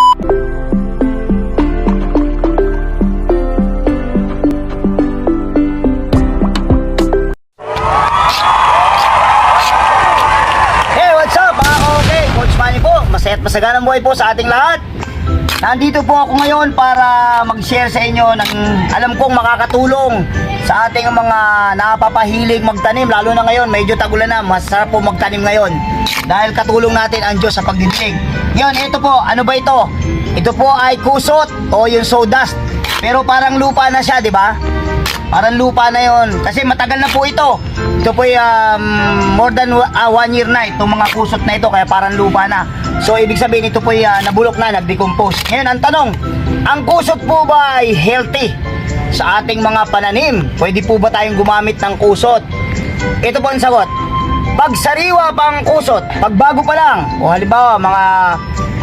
Hey, what's up mga ka-okay? Coach Manny po, masaya at masaganang buhay po sa ating lahat. Nandito po ako ngayon para mag-share sa inyo ng alam kong makakatulong sa ating mga napapahilig magtanim. Lalo na ngayon, medyo tagulan na, masarap po magtanim ngayon dahil katulong natin ang Diyos sa pagdidilig. Ngayon, ito po, ano ba ito? Ito po ay kusot o yung sawdust. Pero parang lupa na siya, di ba? Parang lupa na yon kasi matagal na po ito. Ito po ay more than 1 year na itong mga kusot na ito, kaya parang lupa na. So ibig sabihin ito po ay nabulok na, nag-decompose. Ngayon ang tanong, ang kusot po ba ay healthy sa ating mga pananim? Pwede po ba tayong gumamit ng kusot? Ito po ang sagot. Pag sariwa pang kusot, pag bago pa lang, o halimbawa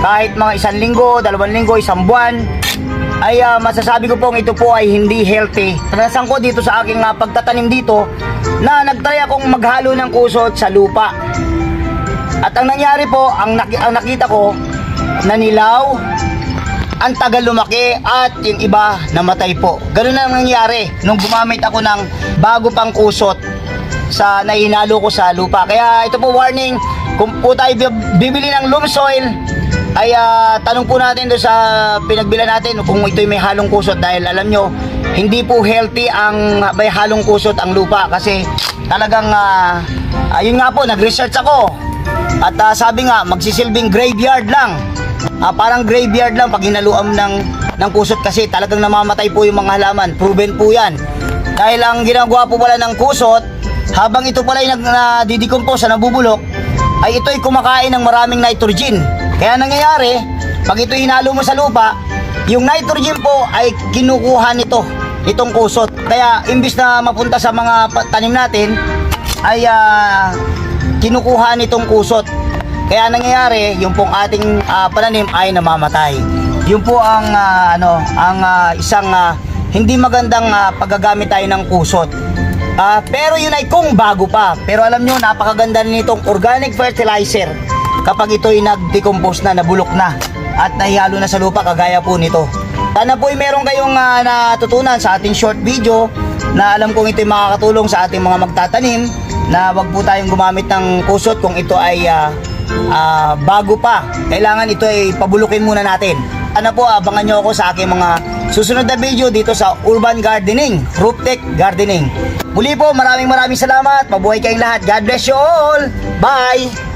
kahit mga 1 linggo, 2 linggo, 1 buwan, ay masasabi ko pong ito po ay hindi healthy. Karanasan ko dito sa aking pagtatanim dito na nagtry akong maghalo ng kusot sa lupa. At ang nangyari po, ang nakita ko, nanilaw, ang tagal lumaki, at yung iba namatay po. Ganun na ang nangyari nung gumamit ako ng bago pang kusot sa nahinalo ko sa lupa. Kaya ito po warning, kung po tayo bibili ng loam soil, ay tanong po natin doon sa pinagbilan natin kung ito'y may halong kusot, dahil alam nyo, hindi po healthy ang may halong kusot ang lupa kasi talagang yun nga po, nag-research ako at sabi nga magsisilbing graveyard lang, parang graveyard lang pag hinaluan ng kusot kasi talagang namamatay po yung mga halaman. Proven po yan dahil ang ginagawa po pala ng kusot, habang ito pala ay nadidecompose, nabubulok, ay ito'y kumakain ng maraming nitrogen. Kaya nangyayari, pag ito hinalo mo sa lupa, yung nitrogen po ay kinukuha itong kusot. Kaya imbis na mapunta sa mga tanim natin, ay kinukuha nitong kusot. Kaya nangyayari, yung pong ating pananim ay namamatay. Yun po ang isang hindi magandang paggagamit tayo ng kusot. Pero yun ay kung bago pa. Pero alam nyo, napakaganda nitong organic fertilizer kapag ito'y nag-decompose na, nabulok na at nahihalo na sa lupa kagaya po nito. Sana po ay meron kayong natutunan sa ating short video na alam kong ito'y makakatulong sa ating mga magtatanim, na wag po tayong gumamit ng kusot kung ito ay bago pa. Kailangan ito ay pabulukin muna natin. Sana po abangan nyo ako sa aking mga susunod na video dito sa Urban Gardening, Roof Tech Gardening. Muli po, maraming salamat. Mabuhay kayong lahat. God bless you all. Bye!